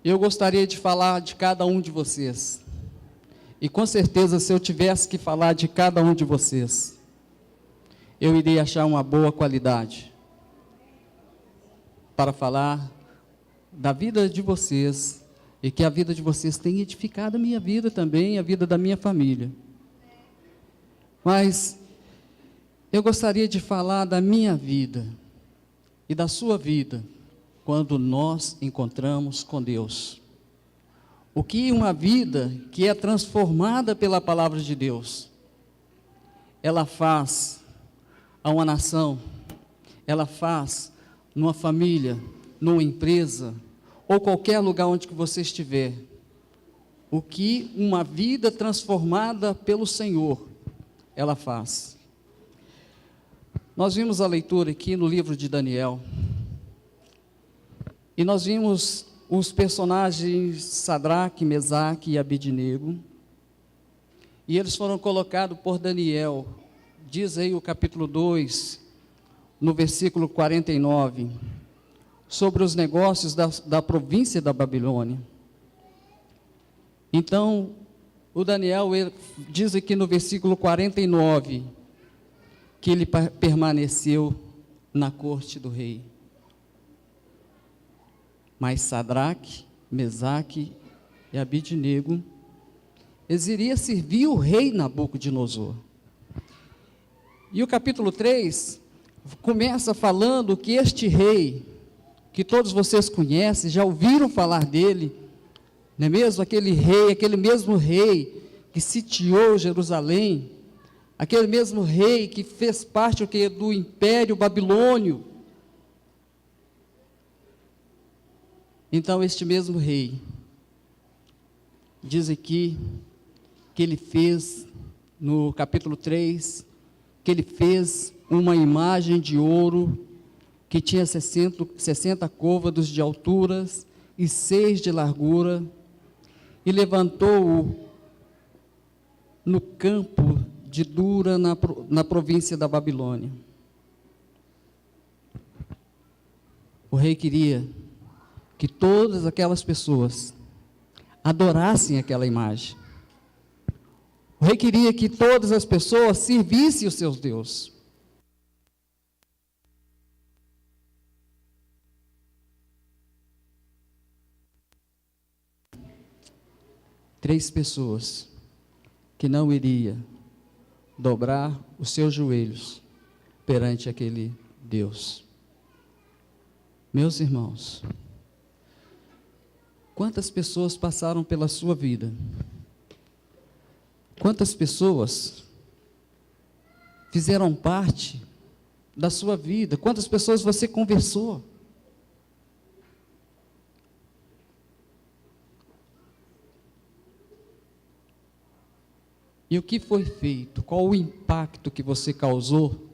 Eu gostaria de falar de cada um de vocês. E com certeza, se eu tivesse que falar de cada um de vocês, eu iria achar uma boa qualidade para falar da vida de vocês, e que a vida de vocês tem edificado a minha vida também, a vida da minha família. Mas eu gostaria de falar da minha vida e da sua vida, quando nós encontramos com Deus. O que uma vida que é transformada pela palavra de Deus, ela faz a uma nação, ela faz numa família, numa empresa, ou qualquer lugar onde que você estiver. O que uma vida transformada pelo Senhor, ela faz. Nós vimos a leitura aqui no livro de Daniel, e nós vimos os personagens Sadraque, Mesaque e Abednego, e eles foram colocados por Daniel. Diz aí o capítulo 2, no versículo 49, sobre os negócios da província da Babilônia. Então, o Daniel diz aqui no versículo 49, que ele permaneceu na corte do rei. Mas Sadraque, Mesaque e Abednego, eles iriam servir o rei Nabucodonosor. E o capítulo 3 começa falando que este rei, que todos vocês conhecem, já ouviram falar dele, não é mesmo? Aquele mesmo rei que sitiou Jerusalém, aquele mesmo rei que fez parte do Império Babilônio. Então, este mesmo rei, diz aqui, que ele fez, no capítulo 3, que ele fez uma imagem de ouro, que tinha 60 côvados de alturas e 6 de largura, e levantou-o no campo de Dura, na província da Babilônia. O rei queria que todas aquelas pessoas adorassem aquela imagem. O rei queria que todas as pessoas servissem os seus deuses. Três pessoas que não iriam dobrar os seus joelhos perante aquele Deus. Meus irmãos, quantas pessoas passaram pela sua vida? Quantas pessoas fizeram parte da sua vida? Quantas pessoas você conversou? E o que foi feito? Qual o impacto que você causou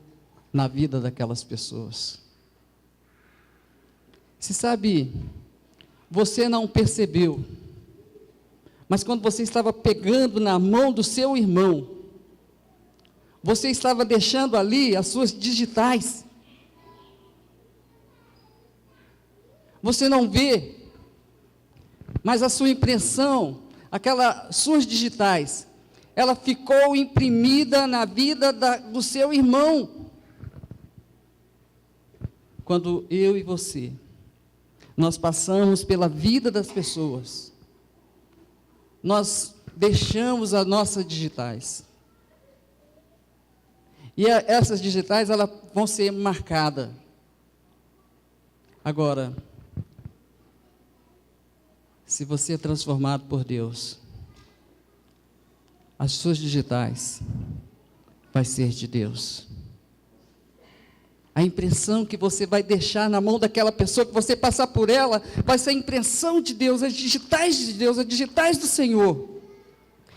na vida daquelas pessoas? Se sabe, você não percebeu, mas quando você estava pegando na mão do seu irmão, você estava deixando ali as suas digitais. Você não vê, mas a sua impressão, aquelas suas digitais, ela ficou imprimida na vida do seu irmão. Quando eu e você, nós passamos pela vida das pessoas, nós deixamos as nossas digitais. E essas digitais, elas vão ser marcadas. Agora, se você é transformado por Deus, as suas digitais vai ser de Deus. A impressão que você vai deixar na mão daquela pessoa, que você passar por ela, vai ser a impressão de Deus, as digitais de Deus, as digitais do Senhor,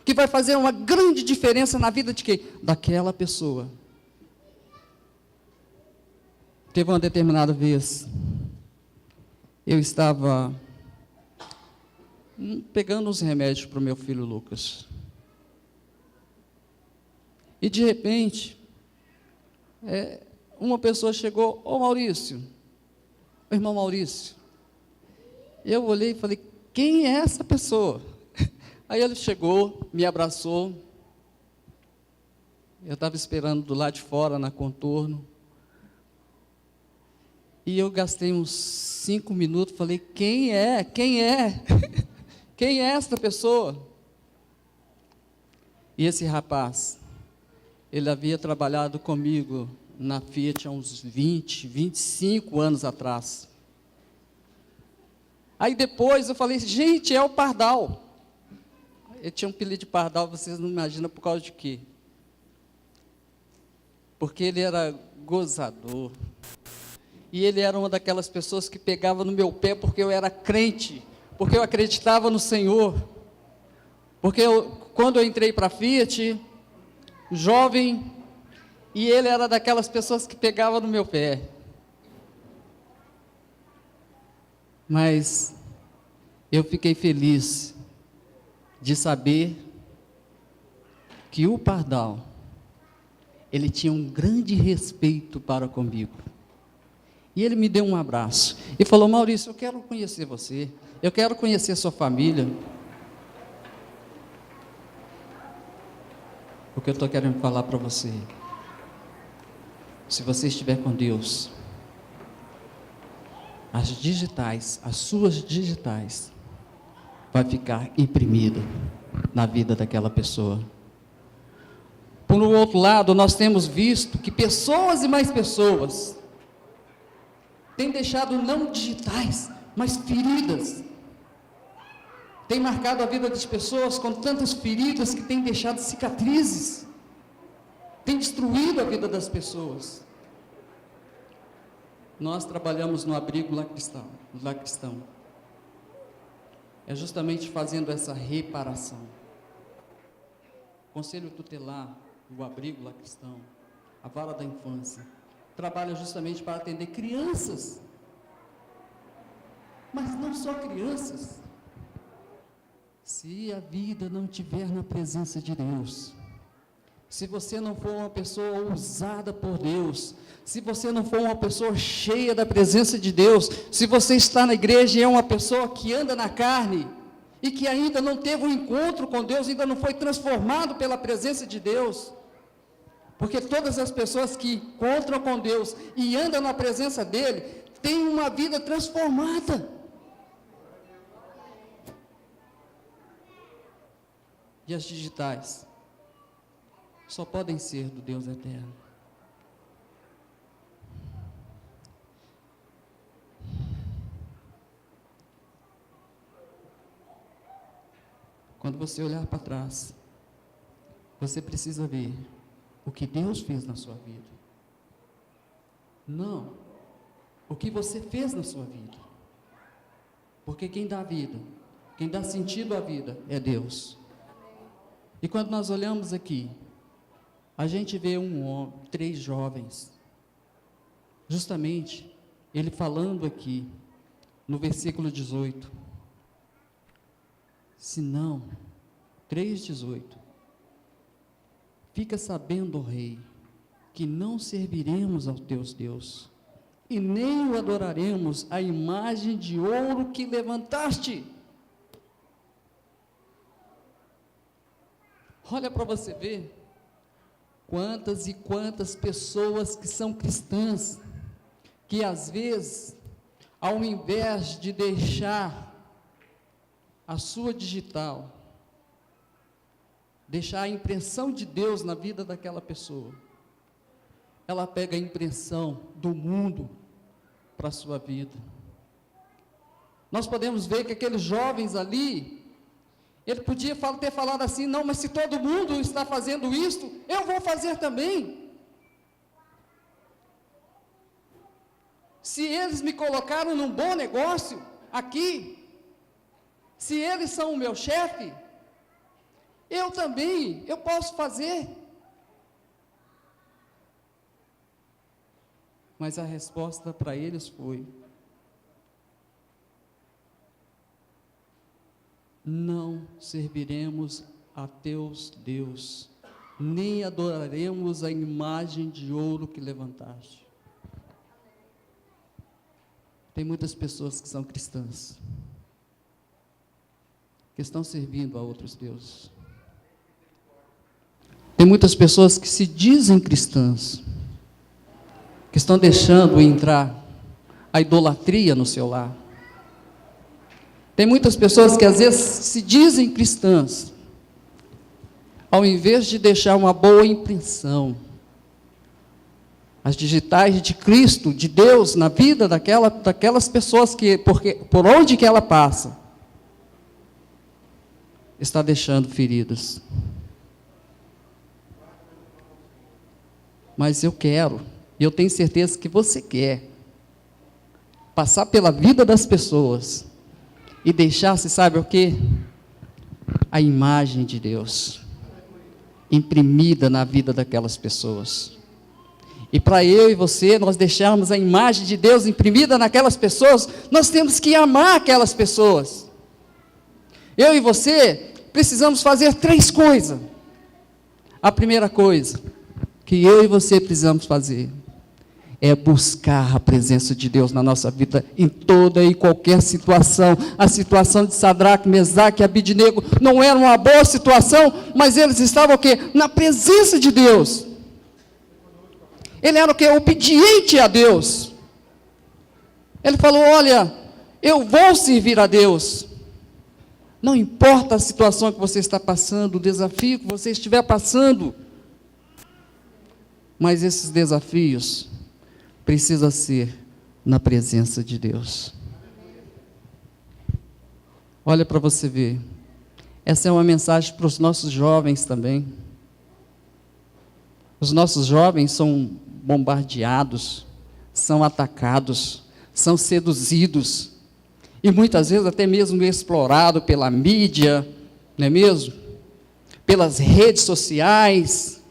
que vai fazer uma grande diferença na vida de quem? Daquela pessoa. Teve uma determinada vez, eu estava pegando os remédios para o meu filho Lucas. E de repente, uma pessoa chegou, ô Maurício, o irmão Maurício. Eu olhei e falei, quem é essa pessoa? Aí ele chegou, me abraçou. Eu estava esperando do lado de fora, na contorno. E eu gastei uns 5 minutos, falei, quem é? Quem é? Quem é esta pessoa? E esse rapaz, ele havia trabalhado comigo na Fiat há uns 20, 25 anos atrás. Aí depois eu falei, gente, é o Pardal. Ele tinha um apelido de Pardal, vocês não imaginam por causa de quê? Porque ele era gozador. E ele era uma daquelas pessoas que pegava no meu pé porque eu era crente, porque eu acreditava no Senhor. Porque quando eu entrei para a Fiat, jovem, e ele era daquelas pessoas que pegava no meu pé. Mas eu fiquei feliz de saber que o Pardal, ele tinha um grande respeito para comigo. E ele me deu um abraço e falou, Maurício, eu quero conhecer você, eu quero conhecer sua família. O que eu estou querendo falar para você, se você estiver com Deus, as digitais, as suas digitais, vai ficar imprimida na vida daquela pessoa. Por um outro lado, nós temos visto que pessoas e mais pessoas têm deixado não digitais, mas feridas. Tem marcado a vida das pessoas com tantas feridas que tem deixado cicatrizes. Tem destruído a vida das pessoas. Nós trabalhamos no abrigo Lar Cristão. É justamente fazendo essa reparação. O Conselho Tutelar, o abrigo Lar Cristão, a Vara da Infância, trabalha justamente para atender crianças. Mas não só crianças. Se a vida não estiver na presença de Deus, se você não for uma pessoa usada por Deus, se você não for uma pessoa cheia da presença de Deus, se você está na igreja e é uma pessoa que anda na carne, e que ainda não teve um encontro com Deus, ainda não foi transformado pela presença de Deus, porque todas as pessoas que encontram com Deus e andam na presença dEle, têm uma vida transformada. E as digitais só podem ser do Deus eterno. Quando você olhar para trás, você precisa ver o que Deus fez na sua vida. Não o que você fez na sua vida. Porque quem dá vida, quem dá sentido à vida é Deus. E quando nós olhamos aqui, a gente vê 3 jovens, justamente, ele falando aqui, no versículo 18, se não, 3,18, fica sabendo, ó rei, que não serviremos ao teu Deus, e nem o adoraremos a imagem de ouro que levantaste. Olha para você ver, quantas e quantas pessoas que são cristãs, que às vezes, ao invés de deixar a sua digital, deixar a impressão de Deus na vida daquela pessoa, ela pega a impressão do mundo para a sua vida. Nós podemos ver que aqueles jovens ali, ele podia ter falado assim, não, mas se todo mundo está fazendo isso, eu vou fazer também. Se eles me colocaram num bom negócio aqui, se eles são o meu chefe, eu também, eu posso fazer. Mas a resposta para eles foi: não serviremos a teus Deus, nem adoraremos a imagem de ouro que levantaste. Tem muitas pessoas que são cristãs, que estão servindo a outros deuses. Tem muitas pessoas que se dizem cristãs, que estão deixando entrar a idolatria no seu lar. Tem muitas pessoas que às vezes se dizem cristãs, ao invés de deixar uma boa impressão, as digitais de Cristo, de Deus, na vida daquelas pessoas que, por onde que ela passa, está deixando feridas. Mas eu quero, e eu tenho certeza que você quer, passar pela vida das pessoas, e deixar, se sabe o quê? A imagem de Deus, imprimida na vida daquelas pessoas. E para eu e você, nós deixarmos a imagem de Deus imprimida naquelas pessoas, nós temos que amar aquelas pessoas. Eu e você precisamos fazer 3 coisas. A primeira coisa que eu e você precisamos fazer é buscar a presença de Deus na nossa vida, em toda e qualquer situação. A situação de Sadraque, Mesaque e Abidnego não era uma boa situação, mas eles estavam o quê? Na presença de Deus. Ele era o quê? Obediente a Deus. Ele falou, olha, eu vou servir a Deus. Não importa a situação que você está passando, o desafio que você estiver passando, mas esses desafios precisam ser na presença de Deus. Olha para você ver, essa é uma mensagem para os nossos jovens também. Os nossos jovens são bombardeados, são atacados, são seduzidos, e muitas vezes até mesmo explorados pela mídia, não é mesmo? Pelas redes sociais.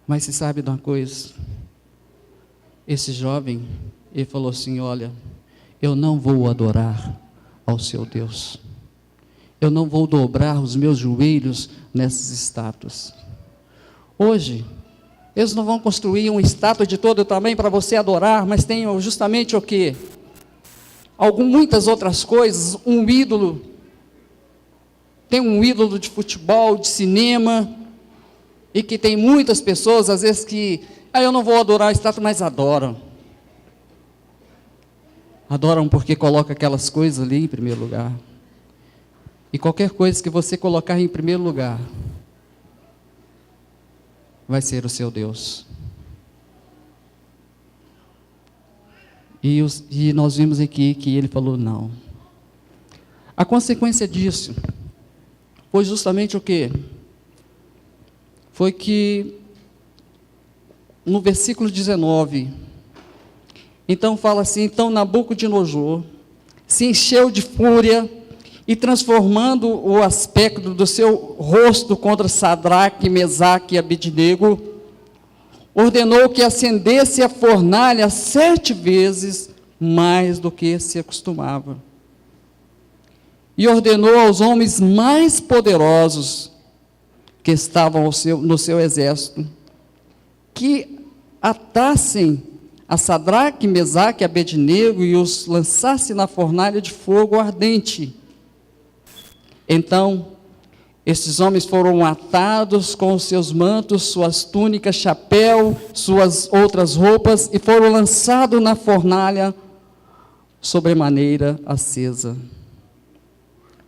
Mas você sabe de uma coisa? Esse jovem, ele falou assim, olha, eu não vou adorar ao seu Deus. Eu não vou dobrar os meus joelhos nessas estátuas. Hoje, eles não vão construir uma estátua de todo o tamanho para você adorar, mas tem justamente o quê? Muitas outras coisas, um ídolo. Tem um ídolo de futebol, de cinema, e que tem muitas pessoas, às vezes, que, eu não vou adorar a estátua, mas adoram. Adoram porque coloca aquelas coisas ali em primeiro lugar. E qualquer coisa que você colocar em primeiro lugar, vai ser o seu Deus. E nós vimos aqui que ele falou não. A consequência disso foi justamente o quê? Foi que no versículo 19, então fala assim, então Nabucodonosor se encheu de fúria e transformando o aspecto do seu rosto contra Sadraque, Mesaque e Abidnego, ordenou que acendesse a fornalha 7 vezes mais do que se acostumava. E ordenou aos homens mais poderosos que estavam no seu exército, que atassem a Sadraque, Mesaque e Abednego e os lançassem na fornalha de fogo ardente. Então, esses homens foram atados com os seus mantos, suas túnicas, chapéu, suas outras roupas, e foram lançados na fornalha sobremaneira acesa.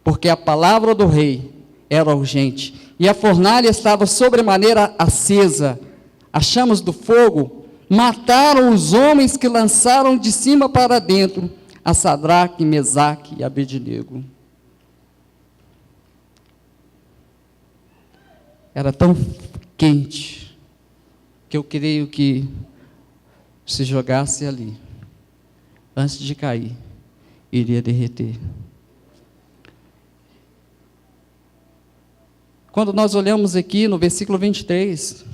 Porque a palavra do rei era urgente, e a fornalha estava sobremaneira acesa. As chamas do fogo mataram os homens que lançaram de cima para dentro a Sadraque, Mesaque e Abednego. Era tão quente, que eu creio que se jogasse ali, antes de cair, iria derreter. Quando nós olhamos aqui no versículo 23,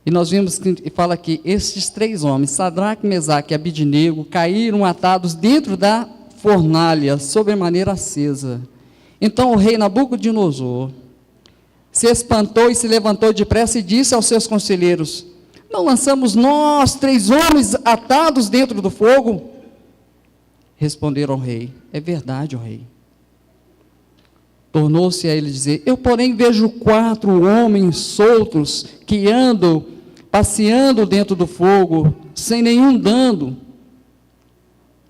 e nós vimos que fala que estes 3 homens, Sadraque, Mesaque e Abednego, caíram atados dentro da fornalha, sobremaneira acesa. Então o rei Nabucodonosor se espantou e se levantou depressa e disse aos seus conselheiros: não lançamos nós 3 homens atados dentro do fogo? responderam ao rei: é verdade, ó rei. Tornou-se a ele dizer: eu, porém, vejo 4 homens soltos que andam passeando dentro do fogo, sem nenhum dano.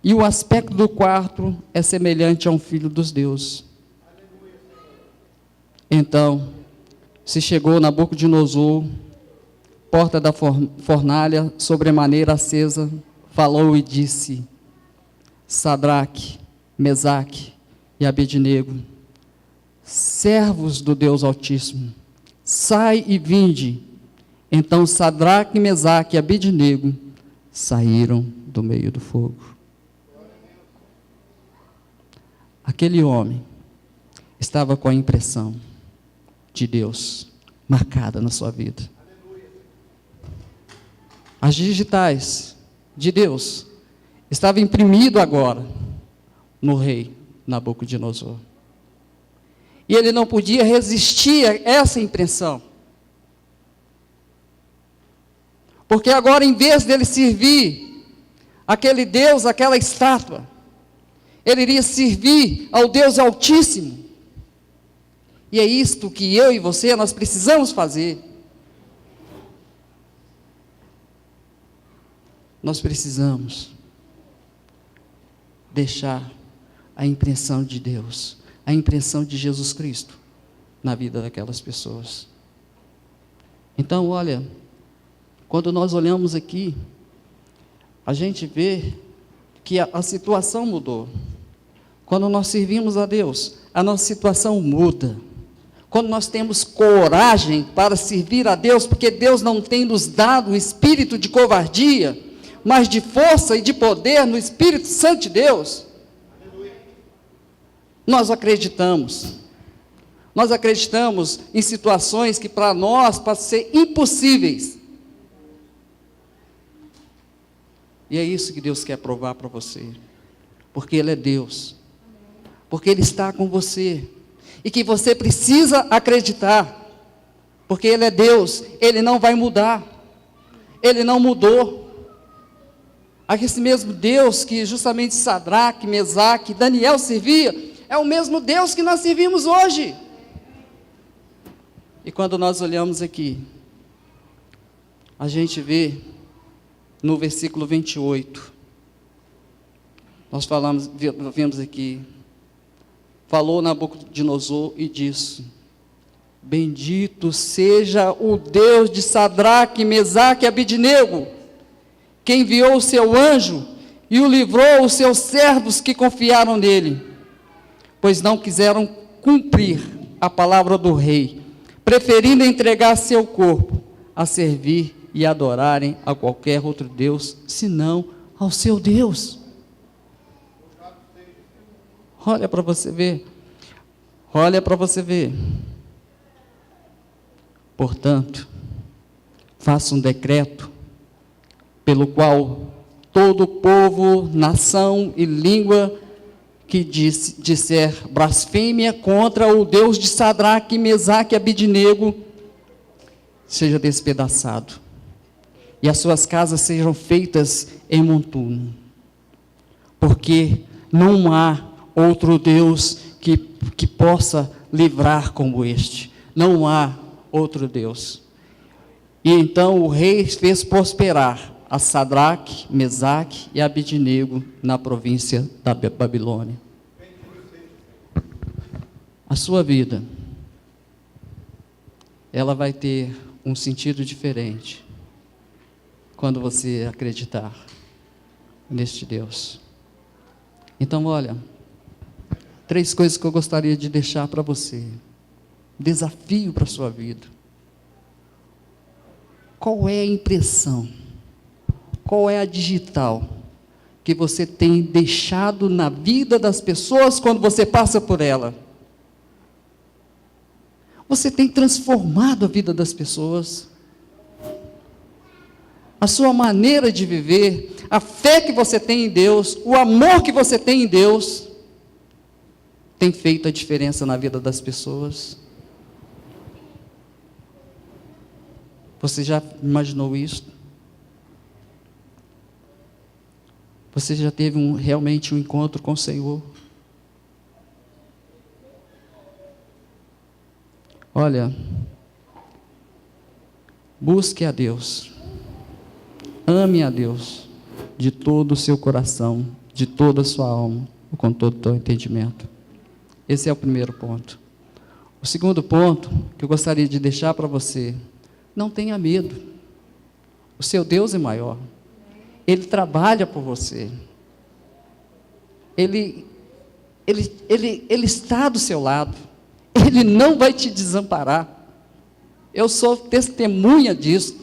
E o aspecto do quarto é semelhante a um filho dos deuses. Então, se chegou Nabucodonosor, porta da fornalha, sobremaneira acesa, falou e disse: Sadraque, Mesaque e Abednego, servos do Deus Altíssimo, sai e vinde. Então Sadraque, Mesaque e Abednego saíram do meio do fogo. Aquele homem estava com a impressão de Deus marcada na sua vida. As digitais de Deus estavam imprimidas agora no rei Nabucodonosor. E ele não podia resistir a essa impressão. Porque agora, em vez dele servir aquele Deus, aquela estátua, ele iria servir ao Deus Altíssimo. E é isto que eu e você, nós precisamos fazer. Nós precisamos deixar a impressão de Deus, a impressão de Jesus Cristo na vida daquelas pessoas. Então, olha, quando nós olhamos aqui, a gente vê que a situação mudou. Quando nós servimos a Deus, a nossa situação muda. Quando nós temos coragem para servir a Deus, porque Deus não tem nos dado um espírito de covardia, mas de força e de poder no Espírito Santo de Deus. Nós acreditamos em situações que para nós podem ser impossíveis. E é isso que Deus quer provar para você, porque Ele é Deus, porque Ele está com você, e que você precisa acreditar, porque Ele é Deus, Ele não vai mudar, Ele não mudou. Esse mesmo Deus que justamente Sadraque, Mesaque, Daniel servia, é o mesmo Deus que nós servimos hoje. E quando nós olhamos aqui, a gente vê no versículo 28, nós vemos aqui, falou Nabucodonosor e disse: bendito seja o Deus de Sadraque, Mesaque e Abednego, que enviou o seu anjo e o livrou os seus servos que confiaram nele, pois não quiseram cumprir a palavra do rei, preferindo entregar seu corpo a servir e adorarem a qualquer outro Deus, senão ao seu Deus. Olha para você ver. Olha para você ver. Portanto, faça um decreto pelo qual todo povo, nação e língua que disser blasfêmia contra o Deus de Sadraque, Mesaque e Abednego seja despedaçado, e as suas casas sejam feitas em monturo, porque não há outro Deus que possa livrar como este. Não há outro Deus. E então o rei fez prosperar a Sadraque, Mesaque e Abednego na província da Babilônia. A sua vida, ela vai ter um sentido diferente quando você acreditar neste Deus. Então, olha, 3 coisas que eu gostaria de deixar para você. Desafio para a sua vida. Qual é a impressão? Qual é a digital que você tem deixado na vida das pessoas quando você passa por ela? Você tem transformado a vida das pessoas? A sua maneira de viver, a fé que você tem em Deus, o amor que você tem em Deus, tem feito a diferença na vida das pessoas? Você já imaginou isso? Você já teve realmente um encontro com o Senhor? Olha, busque a Deus, ame a Deus de todo o seu coração, de toda a sua alma, com todo o seu entendimento. Esse é o primeiro ponto. O segundo ponto que eu gostaria de deixar para você: não tenha medo. O seu Deus é maior. Ele trabalha por você. Ele está do seu lado. Ele não vai te desamparar. Eu sou testemunha disso.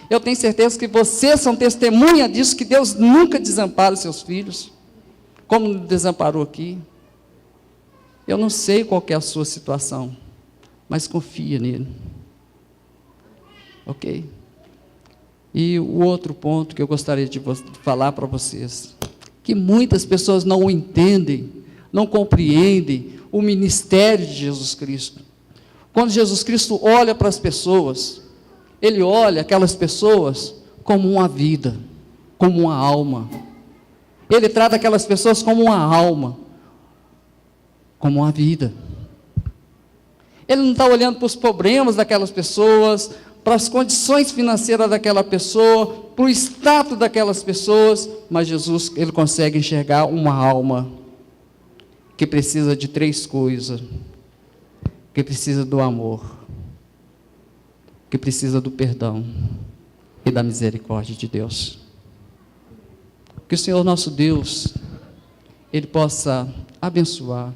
Eu tenho certeza que vocês são testemunha disso, que Deus nunca desampara os seus filhos, como desamparou aqui. Eu não sei qual que é a sua situação, mas confia nele. Ok? E o outro ponto que eu gostaria de falar para vocês, que muitas pessoas não entendem, não compreendem o ministério de Jesus Cristo. Quando Jesus Cristo olha para as pessoas, Ele olha aquelas pessoas como uma vida, como uma alma. Ele trata aquelas pessoas como uma alma, como uma vida. Ele não está olhando para os problemas daquelas pessoas, para as condições financeiras daquela pessoa, para o status daquelas pessoas, mas Jesus, Ele consegue enxergar uma alma que precisa de 3 coisas: que precisa do amor, que precisa do perdão e da misericórdia de Deus. Que o Senhor nosso Deus, Ele possa abençoar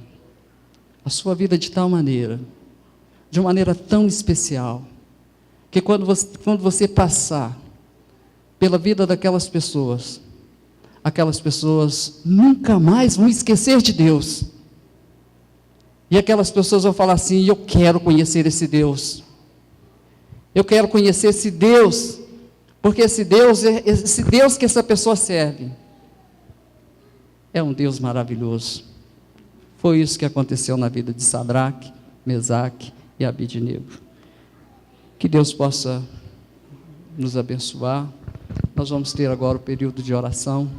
a sua vida de tal maneira, de uma maneira tão especial, que quando você passar pela vida daquelas pessoas, aquelas pessoas nunca mais vão esquecer de Deus. E aquelas pessoas vão falar assim: eu quero conhecer esse Deus. Eu quero conhecer esse Deus, porque esse Deus que essa pessoa serve é um Deus maravilhoso. Foi isso que aconteceu na vida de Sadraque, Mesaque e Abidnego. Que Deus possa nos abençoar. Nós vamos ter agora o período de oração.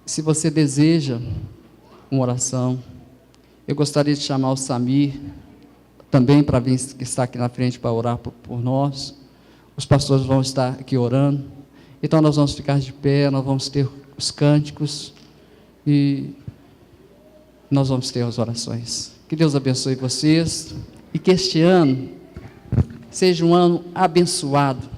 Se você deseja uma oração, eu gostaria de chamar o Samir também para vir estar aqui na frente para orar por nós. Os pastores vão estar aqui orando. Então nós vamos ficar de pé, nós vamos ter os cânticos e nós vamos ter as orações. Que Deus abençoe vocês e que este ano seja um ano abençoado